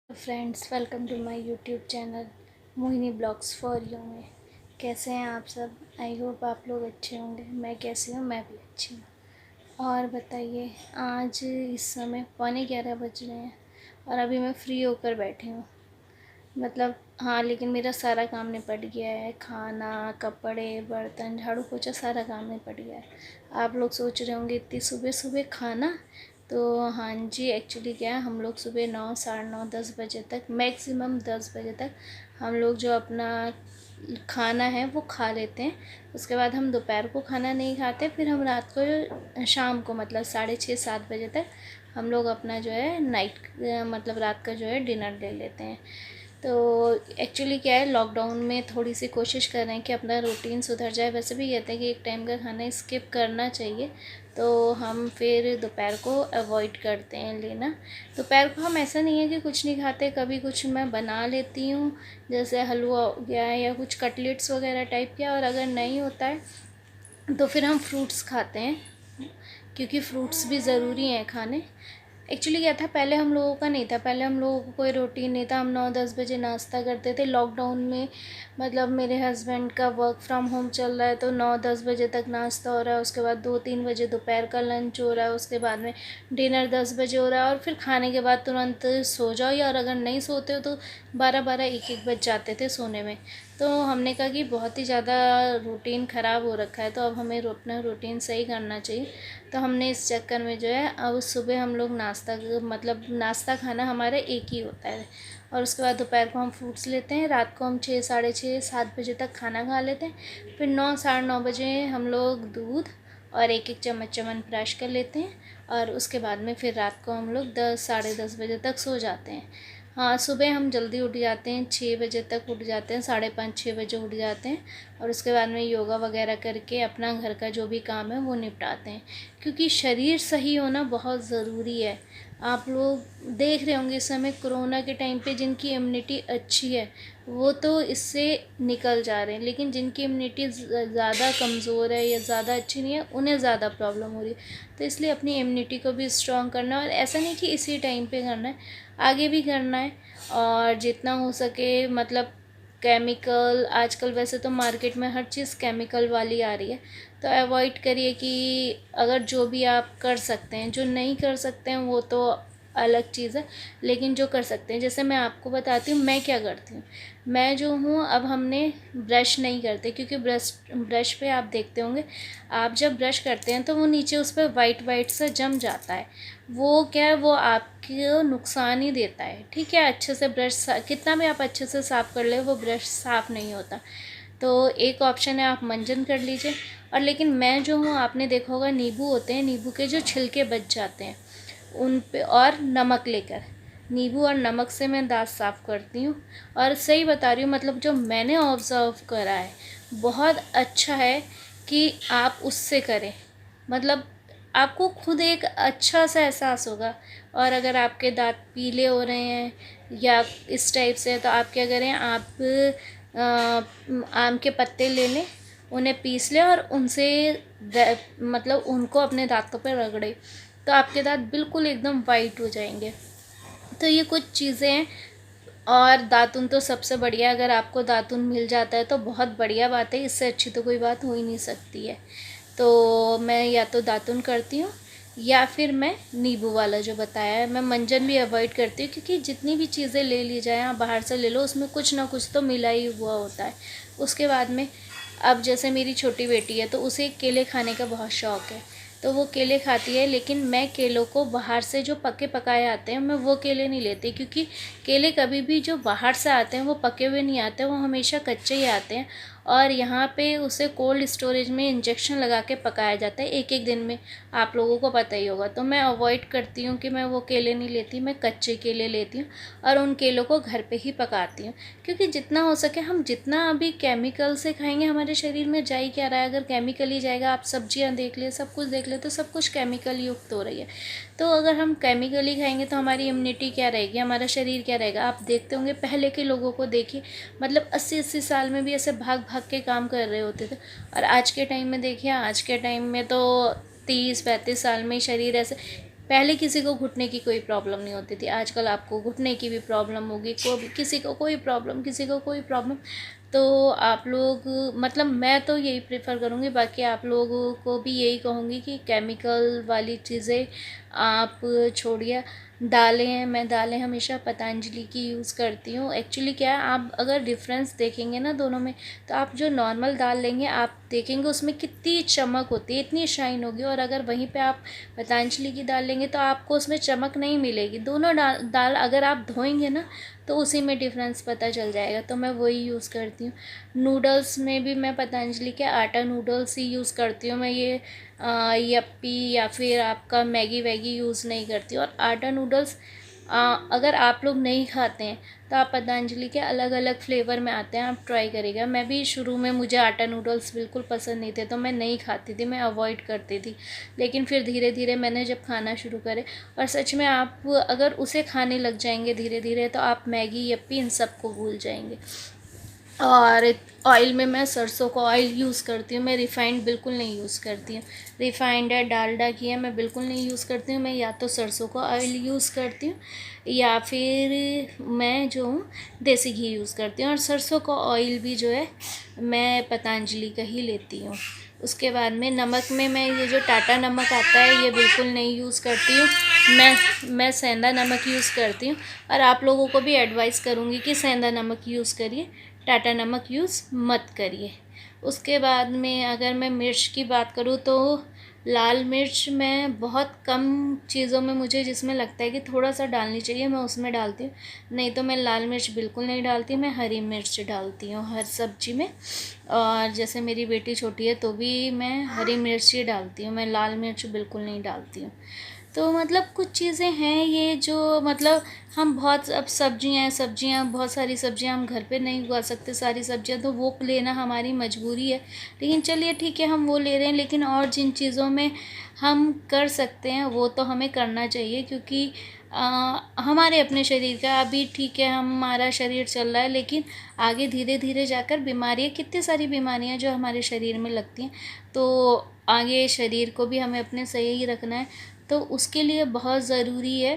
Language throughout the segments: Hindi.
Friends, welcome to my YouTube channel Mohini blogs for you में। कैसे हैं आप सब? आई होप आप लोग अच्छे होंगे। मैं कैसी हूँ? मैं भी अच्छी हूँ। और बताइए, आज इस समय 11:15 बज रहे हैं और अभी मैं फ्री होकर बैठी हूँ। मतलब हाँ, लेकिन मेरा सारा काम निपट गया है। खाना, कपड़े, बर्तन, झाड़ू पोछा सारा काम निपट गया है। आप लोग सोच रहे होंगे इतनी सुबह सुबह खाना। तो हाँ जी, एक्चुअली क्या है, हम लोग सुबह 9, साढ़े 9, 10 बजे तक, मैक्सिमम 10 बजे तक हम लोग जो अपना खाना है वो खा लेते हैं। उसके बाद हम दोपहर को खाना नहीं खाते। फिर हम रात को, शाम को, मतलब 6:30, 7 बजे तक हम लोग अपना जो है नाइट, मतलब रात का जो है डिनर ले लेते हैं। तो एक्चुअली क्या है, लॉकडाउन में थोड़ी सी कोशिश कर रहे हैं कि अपना रूटीन सुधर जाए। वैसे भी कहते हैं कि एक टाइम का खाना स्किप करना चाहिए। तो हम फिर दोपहर को अवॉइड करते हैं लेना। दोपहर को हम ऐसा नहीं है कि कुछ नहीं खाते, कभी कुछ मैं बना लेती हूँ, जैसे हलवा हो गया या कुछ कटलेट्स वगैरह टाइप का। और अगर नहीं होता है तो फिर हम फ्रूट्स खाते हैं, क्योंकि फ्रूट्स भी ज़रूरी हैं खाने। एक्चुअली क्या था, पहले हम लोगों का नहीं था। पहले हम लोगों को कोई रूटीन नहीं था। हम 9-10 बजे नाश्ता करते थे। लॉकडाउन में मतलब मेरे हस्बैंड का वर्क फ्रॉम होम चल रहा है, तो 9-10 बजे तक नाश्ता हो रहा है। उसके बाद 2-3 बजे दोपहर का लंच हो रहा है। उसके बाद में डिनर 10 बजे हो रहा है। और फिर खाने के बाद तुरंत सो जाओ, या और अगर नहीं सोते हो तो 12-12, 1-1 बज जाते थे सोने में। तो हमने कहा कि बहुत ही ज़्यादा रूटीन ख़राब हो रखा है, तो अब हमें अपना रूटीन सही करना चाहिए। तो हमने इस चक्कर में जो है, अब सुबह हम लोग नाश्ता, मतलब नाश्ता खाना हमारा एक ही होता है। और उसके बाद दोपहर को हम फ्रूट्स लेते हैं। रात को हम 6, साढ़े 6, 7 बजे तक खाना खा लेते हैं। फिर 9, साढ़े 9 बजे हम लोग दूध और 1-1 चम्मच च्यवनप्राश कर लेते हैं। और उसके बाद में फिर रात को हम लोग 10, साढ़े 10 बजे तक सो जाते हैं। हाँ, सुबह हम जल्दी उठ जाते हैं, 6 बजे तक उठ जाते हैं, 5:30, 6 बजे उठ जाते हैं। और उसके बाद में योगा वगैरह करके अपना घर का जो भी काम है वो निपटाते हैं, क्योंकि शरीर सही होना बहुत ज़रूरी है। आप लोग देख रहे होंगे इस समय कोरोना के टाइम पे जिनकी इम्यूनिटी अच्छी है वो तो इससे निकल जा रहे हैं, लेकिन जिनकी इम्यूनिटी ज़्यादा कमज़ोर है या ज़्यादा अच्छी नहीं है, उन्हें ज़्यादा प्रॉब्लम हो रही है। तो इसलिए अपनी इम्यूनिटी को भी स्ट्रॉन्ग करना है। और ऐसा नहीं कि इसी टाइम पे करना है, आगे भी करना है। और जितना हो सके, मतलब केमिकल, आजकल वैसे तो मार्केट में हर चीज़ केमिकल वाली आ रही है, तो अवॉइड करिए। कि अगर जो भी आप कर सकते हैं, जो नहीं कर सकते हैं वो तो अलग चीज़ है, लेकिन जो कर सकते हैं, जैसे मैं आपको बताती हूँ मैं क्या करती हूँ। मैं जो हूँ, अब हमने ब्रश नहीं करते, क्योंकि ब्रश पे आप देखते होंगे, आप जब ब्रश करते हैं तो वो नीचे उस पर वाइट वाइट सा जम जाता है। वो क्या है, वो आपको नुकसान ही देता है। ठीक है, अच्छे से ब्रश कितना भी आप अच्छे से साफ़ कर ले, वो ब्रश साफ़ नहीं होता। तो एक ऑप्शन है, आप मंजन कर लीजिए। और लेकिन मैं जो हूँ, आपने देखा होगा, नींबू होते हैं, नींबू के जो छिलके बच जाते हैं उन पे, और नमक लेकर, नींबू और नमक से मैं दांत साफ़ करती हूँ। और सही बता रही हूँ, मतलब जो मैंने ऑब्ज़र्व करा है, बहुत अच्छा है कि आप उससे करें। मतलब आपको खुद एक अच्छा सा एहसास होगा। और अगर आपके दांत पीले हो रहे हैं या इस टाइप से, तो आप क्या करें, आप आम के पत्ते ले लें, उन्हें पीस लें और उनसे मतलब उनको अपने दांतों पर रगड़ें, तो आपके दांत बिल्कुल एकदम वाइट हो जाएंगे। तो ये कुछ चीज़ें हैं। और दातुन तो सबसे बढ़िया, अगर आपको दातुन मिल जाता है तो बहुत बढ़िया बात है, इससे अच्छी तो कोई बात हो ही नहीं सकती है। तो मैं या तो दातुन करती हूँ, या फिर मैं नींबू वाला जो बताया है। मैं मंजन भी अवॉइड करती हूँ, क्योंकि जितनी भी चीज़ें ले ली जाए, आप बाहर से ले लो, उसमें कुछ ना कुछ तो मिला ही हुआ होता है। उसके बाद में, अब जैसे मेरी छोटी बेटी है तो उसे केले खाने का बहुत शौक़ है, तो वो केले खाती है। लेकिन मैं केलों को बाहर से जो पके पकाए आते हैं, मैं वो केले नहीं लेती, क्योंकि केले कभी भी जो बाहर से आते हैं वो पके हुए नहीं आते, वो हमेशा कच्चे ही आते हैं। और यहाँ पे उसे कोल्ड स्टोरेज में इंजेक्शन लगा के पकाया जाता है 1-1 दिन में, आप लोगों को पता ही होगा। तो मैं अवॉइड करती हूँ कि मैं वो केले नहीं लेती, मैं कच्चे केले लेती हूँ और उन केलों को घर पे ही पकाती हूँ। क्योंकि जितना हो सके, हम जितना अभी केमिकल से खाएंगे, हमारे शरीर में जा ही क्या रहा है? अगर केमिकल ही जाएगा, आप सब्जियाँ देख ले, सब कुछ देख ले, तो सब कुछ केमिकल युक्त हो रही है। तो अगर हम केमिकल ही खाएंगे तो हमारी इम्यूनिटी क्या रहेगी, हमारा शरीर क्या रहेगा? आप देखते होंगे पहले के लोगों को, देखिए, मतलब 80-80 साल में भी ऐसे भाग भाग के काम कर रहे होते थे। और आज के टाइम में देखिए, आज के टाइम में तो 30-35 साल में ही शरीर ऐसे, पहले किसी को घुटने की कोई प्रॉब्लम नहीं होती थी, आजकल आपको घुटने की भी प्रॉब्लम होगी, किसी को कोई प्रॉब्लम, किसी को कोई प्रॉब्लम। तो आप लोग मतलब मैं तो यही प्रेफर करूँगी, बाकी आप लोगों को भी यही कहूँगी कि केमिकल वाली चीज़ें आप छोड़िए। दालें हैं, मैं दालें हमेशा पतंजलि की यूज़ करती हूँ। एक्चुअली क्या है, आप अगर डिफरेंस देखेंगे ना दोनों में, तो आप जो नॉर्मल दाल लेंगे आप देखेंगे उसमें कितनी चमक होती है, इतनी शाइन होगी, और अगर वहीं पे आप पतंजलि की दाल लेंगे तो आपको उसमें चमक नहीं मिलेगी। दोनों दाल अगर आप धोएंगे ना तो उसी में डिफरेंस पता चल जाएगा। तो मैं वही यूज़ करती हूँ। नूडल्स में भी मैं पतंजलि के आटा नूडल्स ही यूज़ करती हूँ। मैं ये यप्पी या फिर आपका मैगी वैगी यूज़ नहीं करती हूँ। और आटा नूडल्स अगर आप लोग नहीं खाते हैं तो आप पतंजलि के अलग अलग फ्लेवर में आते हैं, आप ट्राई करिएगा। मैं भी शुरू में मुझे आटा नूडल्स बिल्कुल पसंद नहीं थे तो मैं नहीं खाती थी, मैं अवॉइड करती थी। लेकिन फिर धीरे धीरे मैंने जब खाना शुरू करे, और सच में आप अगर उसे खाने लग जाएंगे धीरे धीरे तो आप मैगी यप्पी इन सबको भूल जाएंगे। और ऑयल में मैं सरसों का ऑयल यूज़ करती हूँ, मैं रिफ़ाइंड बिल्कुल नहीं यूज़ करती हूँ। रिफ़ाइंड है, डालडा की है, मैं बिल्कुल नहीं यूज़ करती हूँ। मैं या तो सरसों का ऑयल यूज़ करती हूँ या फिर मैं जो हूँ देसी घी यूज़ करती हूँ। और सरसों का ऑयल भी जो है मैं पतंजलि का ही लेती हूँ। उसके बाद में नमक में मैं ये जो टाटा नमक आता है ये बिल्कुल नहीं यूज़ करती हूँ। मैं सेंधा नमक यूज़ करती हूँ, और आप लोगों को भी एडवाइस करूँगी कि सेंधा नमक यूज़ करिए, टाटा नमक यूज़ मत करिए। उसके बाद में अगर मैं मिर्च की बात करूँ तो लाल मिर्च मैं बहुत कम चीज़ों में मुझे जिसमें लगता है कि थोड़ा सा डालनी चाहिए मैं उसमें डालती हूँ, नहीं तो मैं लाल मिर्च बिल्कुल नहीं डालती। मैं हरी मिर्च डालती हूँ हर सब्जी में, और जैसे मेरी बेटी छोटी है तो भी मैं हरी मिर्च ही डालती हूँ, मैं लाल मिर्च बिल्कुल नहीं डालती हूँ। तो मतलब कुछ चीज़ें हैं ये जो मतलब हम बहुत, अब सब्जियां बहुत सारी सब्जियां हम घर पे नहीं उगा सकते सारी सब्जियां, तो वो लेना हमारी मजबूरी है। लेकिन चलिए ठीक है, हम वो ले रहे हैं, लेकिन और जिन चीज़ों में हम कर सकते हैं वो तो हमें करना चाहिए, क्योंकि हमारे अपने शरीर का अभी ठीक है, हमारा शरीर चल रहा है, लेकिन आगे धीरे धीरे जाकर बीमारियाँ, कितनी सारी बीमारियाँ जो हमारे शरीर में लगती हैं, तो आगे शरीर को भी हमें अपने सही ही रखना है। तो उसके लिए बहुत ज़रूरी है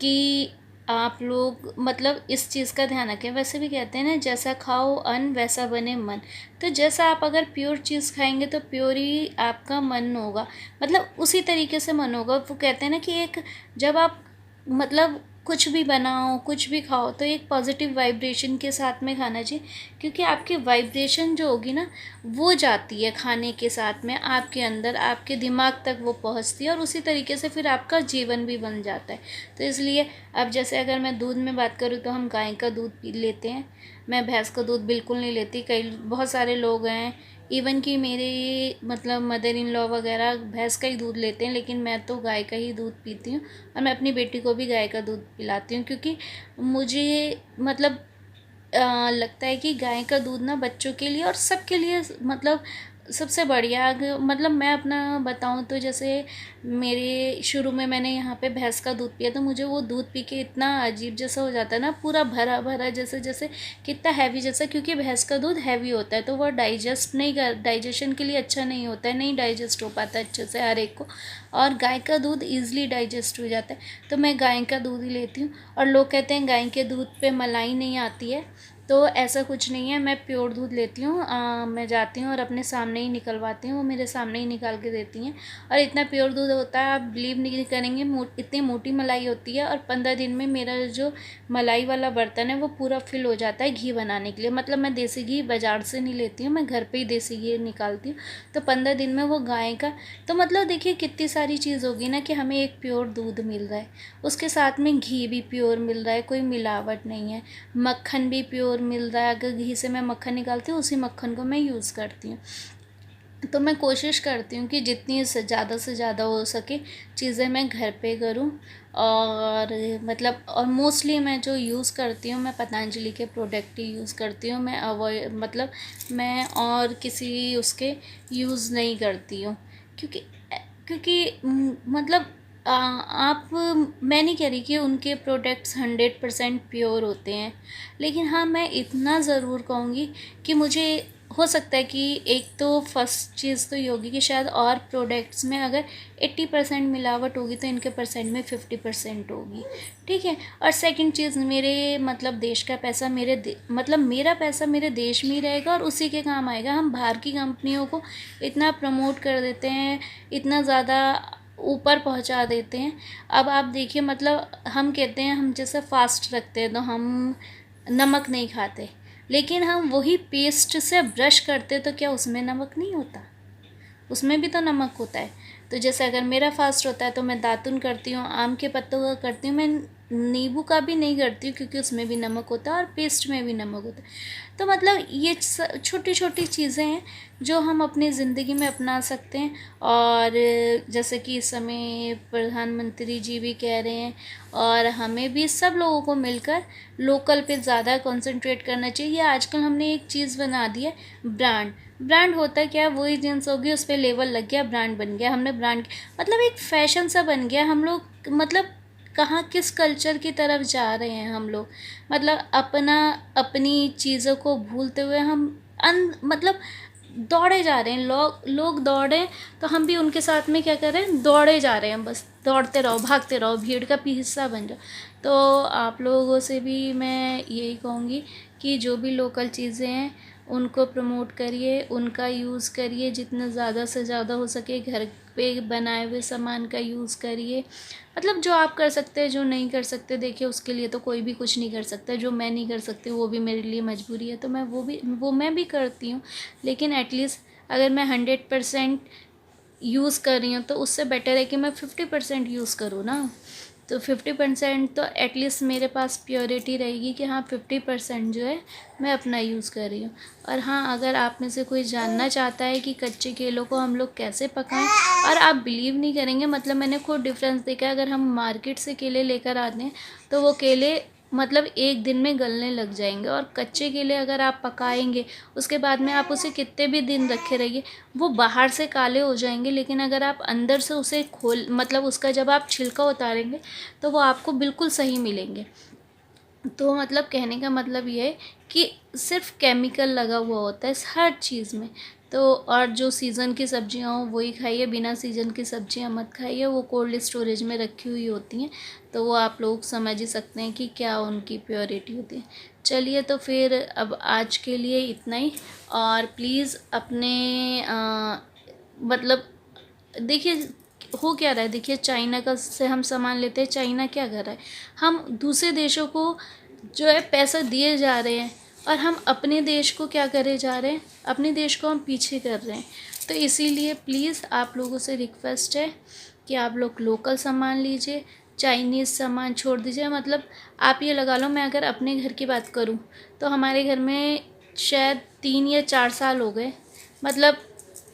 कि आप लोग मतलब इस चीज़ का ध्यान रखें। वैसे भी कहते हैं ना, जैसा खाओ अन्न वैसा बने मन। तो जैसा आप अगर प्योर चीज़ खाएंगे तो प्योर ही आपका मन होगा, मतलब उसी तरीके से मन होगा। वो कहते हैं ना कि एक जब आप मतलब कुछ भी बनाओ कुछ भी खाओ तो एक पॉजिटिव वाइब्रेशन के साथ में खाना चाहिए, क्योंकि आपकी वाइब्रेशन जो होगी ना वो जाती है खाने के साथ में आपके अंदर, आपके दिमाग तक वो पहुंचती है, और उसी तरीके से फिर आपका जीवन भी बन जाता है। तो इसलिए अब जैसे अगर मैं दूध में बात करूँ तो हम गाय का दूध पी लेते हैं, मैं भैंस का दूध बिल्कुल नहीं लेती। कई बहुत सारे लोग हैं, इवन कि मेरे मतलब मदर इन लॉ वगैरह भैंस का ही दूध लेते हैं, लेकिन मैं तो गाय का ही दूध पीती हूँ। और मैं अपनी बेटी को भी गाय का दूध पिलाती हूँ, क्योंकि मुझे मतलब लगता है कि गाय का दूध ना बच्चों के लिए और सबके लिए मतलब सबसे बढ़िया। मतलब मैं अपना बताऊं तो जैसे मेरे शुरू में मैंने यहाँ पे भैंस का दूध पिया तो मुझे वो दूध पी के इतना अजीब जैसा हो जाता है ना, पूरा भरा भरा जैसे जैसे कितना हैवी जैसा, क्योंकि भैंस का दूध हैवी होता है तो वह डाइजेशन के लिए अच्छा नहीं होता है, नहीं डाइजेस्ट हो पाता अच्छे से हर एक को। और गाय का दूध ईजिली डाइजेस्ट हो जाता है, तो मैं गाय का दूध ही लेती हूँ। और लोग कहते हैं गाय के दूध पे मलाई नहीं आती है, तो ऐसा कुछ नहीं है, मैं प्योर दूध लेती हूँ। मैं जाती हूँ और अपने सामने ही निकलवाती हूँ, वो मेरे सामने ही निकाल के देती हैं। और इतना प्योर दूध होता है, आप बिलीव नहीं करेंगे, इतनी मोटी मलाई होती है। और 15 दिन में मेरा जो मलाई वाला बर्तन है वो पूरा फिल हो जाता है घी बनाने के लिए। मतलब मैं देसी घी बाज़ार से नहीं लेती हूँ, मैं घर पे ही देसी घी निकालती हूँ, तो 15 दिन में वो गाय का। तो मतलब देखिए कितनी सारी चीज़ होगी ना कि हमें एक प्योर दूध मिल रहा है, उसके साथ में घी भी प्योर मिल रहा है, कोई मिलावट नहीं है, मक्खन भी प्योर मिल रहा है। अगर घी से मैं मक्खन निकालती हूँ उसी मक्खन को मैं यूज़ करती हूँ। तो मैं कोशिश करती हूँ कि जितनी से ज़्यादा हो सके चीज़ें मैं घर पे करूँ। और मतलब और मोस्टली मैं जो यूज़ करती हूँ मैं पतंजलि के प्रोडक्ट ही यूज़ करती हूँ। मैं अवॉइड मतलब मैं और किसी उसके यूज़ नहीं करती हूँ, क्योंकि मतलब आप मैं नहीं कह रही कि उनके प्रोडक्ट्स 100% प्योर होते हैं, लेकिन हाँ मैं इतना ज़रूर कहूँगी कि मुझे हो सकता है कि एक तो फर्स्ट चीज़ तो ये होगी कि शायद और प्रोडक्ट्स में अगर 80% मिलावट होगी तो इनके परसेंट में 50% होगी, ठीक है। और सेकंड चीज़, मेरे मतलब देश का पैसा मतलब मेरा पैसा मेरे देश में ही रहेगा और उसी के काम आएगा। हम बाहर की कंपनियों को इतना प्रमोट कर देते हैं, इतना ज़्यादा ऊपर पहुंचा देते हैं। अब आप देखिए, मतलब हम कहते हैं हम जैसे फास्ट रखते हैं तो हम नमक नहीं खाते, लेकिन हम वही पेस्ट से ब्रश करते तो क्या उसमें नमक नहीं होता? उसमें भी तो नमक होता है। तो जैसे अगर मेरा फास्ट होता है तो मैं दातुन करती हूँ, आम के पत्तों का करती हूँ, मैं नींबू का भी नहीं करती हूँ क्योंकि उसमें भी नमक होता है और पेस्ट में भी नमक होता है। तो मतलब ये छोटी छोटी चीज़ें हैं जो हम अपनी ज़िंदगी में अपना सकते हैं। और जैसे कि इस समय प्रधानमंत्री जी भी कह रहे हैं और हमें भी सब लोगों को मिलकर लोकल पे ज़्यादा कंसंट्रेट करना चाहिए। आजकल हमने एक चीज़ बना दी है, ब्रांड। ब्रांड होता क्या है? वही जींस होगी, उस पर लेबल लग गया, ब्रांड बन गया। हमने ब्रांड मतलब एक फैशन सा बन गया। हम लोग मतलब कहाँ किस कल्चर की तरफ जा रहे हैं हम लोग? मतलब अपनी चीज़ों को भूलते हुए हम मतलब दौड़े जा रहे हैं। लोग दौड़े तो हम भी उनके साथ में क्या कर रहे हैं? दौड़े जा रहे हैं। बस दौड़ते रहो, भागते रहो, भीड़ का भी हिस्सा बन जाओ। तो आप लोगों से भी मैं यही कहूँगी कि जो भी लोकल चीज़ें हैं उनको प्रमोट करिए, उनका यूज़ करिए, जितना ज़्यादा से ज़्यादा हो सके घर पे बनाए हुए सामान का यूज़ करिए। मतलब जो आप कर सकते हैं, जो नहीं कर सकते देखिए उसके लिए तो कोई भी कुछ नहीं कर सकता। जो मैं नहीं कर सकती वो भी मेरे लिए मजबूरी है, तो मैं वो मैं भी करती हूँ। लेकिन एटलीस्ट अगर मैं 100% यूज़ कर रही हूँ तो उससे बेटर है कि मैं 50% यूज़ करूँ ना। तो 50% तो एटलीस्ट मेरे पास प्योरिटी रहेगी कि हाँ 50% जो है मैं अपना यूज़ कर रही हूँ। और हाँ, अगर आप में से कोई जानना चाहता है कि कच्चे केलों को हम लोग कैसे पकाएं, और आप बिलीव नहीं करेंगे, मतलब मैंने खुद डिफरेंस देखा है। अगर हम मार्केट से केले लेकर आते हैं तो वो केले मतलब एक दिन में गलने लग जाएंगे, और कच्चे केले अगर आप पकाएंगे उसके बाद में आप उसे कितने भी दिन रखे रहिए वो बाहर से काले हो जाएंगे, लेकिन अगर आप अंदर से उसे खोल मतलब उसका जब आप छिलका उतारेंगे तो वो आपको बिल्कुल सही मिलेंगे। तो मतलब कहने का मतलब ये है कि सिर्फ केमिकल लगा हुआ होता है हर चीज़ में। तो और जो सीज़न की सब्जियां हो वही खाइए, बिना सीज़न की सब्जियां मत खाइए, वो कोल्ड स्टोरेज में रखी हुई होती हैं। तो वो आप लोग समझ ही सकते हैं कि क्या उनकी प्योरिटी होती है। चलिए, तो फिर अब आज के लिए इतना ही। और प्लीज़ अपने मतलब देखिए हो क्या रहा है, देखिए चाइना का से हम सामान लेते हैं, चाइना क्या कर रहा है? हम दूसरे देशों को जो है पैसा दिए जा रहे हैं और हम अपने देश को क्या करे जा रहे हैं? अपने देश को हम पीछे कर रहे हैं। तो इसीलिए प्लीज़ आप लोगों से रिक्वेस्ट है कि आप लोग लोकल सामान लीजिए, चाइनीज़ सामान छोड़ दीजिए। मतलब आप ये लगा लो, मैं अगर अपने घर की बात करूँ तो हमारे घर में शायद 3 या 4 साल हो गए, मतलब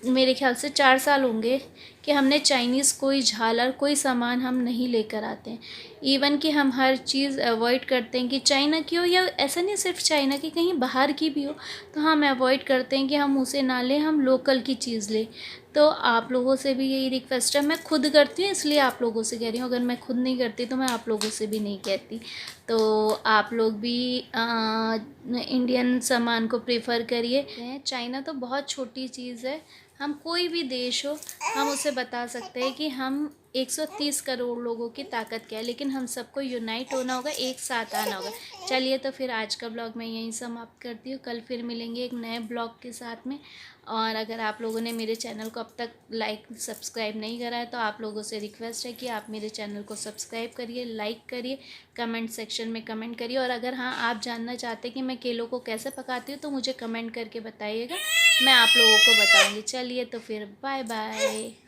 मेरे ख्याल से 4 साल होंगे कि हमने चाइनीज़ कोई झालर कोई सामान हम नहीं लेकर आते हैं। इवन कि हम हर चीज़ अवॉइड करते हैं कि चाइना की हो, या ऐसा नहीं सिर्फ चाइना की, कहीं बाहर की भी हो तो हम अवॉइड करते हैं कि हम उसे ना लें, हम लोकल की चीज़ लें। तो आप लोगों से भी यही रिक्वेस्ट है। मैं खुद करती हूँ इसलिए आप लोगों से कह रही हूँ, अगर मैं खुद नहीं करती तो मैं आप लोगों से भी नहीं कहती। तो आप लोग भी इंडियन सामान को प्रेफर करिए। चाइना तो बहुत छोटी चीज़ है, हम कोई भी देश हो हम उसे बता सकते हैं कि हम 130 करोड़ लोगों की ताकत क्या है, लेकिन हम सबको यूनाइट होना होगा, एक साथ आना होगा। चलिए, तो फिर आज का ब्लॉग मैं यहीं समाप्त करती हूँ। कल फिर मिलेंगे एक नए ब्लॉग के साथ में। और अगर आप लोगों ने मेरे चैनल को अब तक लाइक सब्सक्राइब नहीं करा है तो आप लोगों से रिक्वेस्ट है कि आप मेरे चैनल को सब्सक्राइब करिए, लाइक करिए, कमेंट सेक्शन में कमेंट करिए। और अगर हाँ आप जानना चाहते हैं कि मैं केलों को कैसे पकाती हूँ तो मुझे कमेंट करके बताइएगा, मैं आप लोगों को बताऊँगी। चलिए, तो फिर बाय बाय।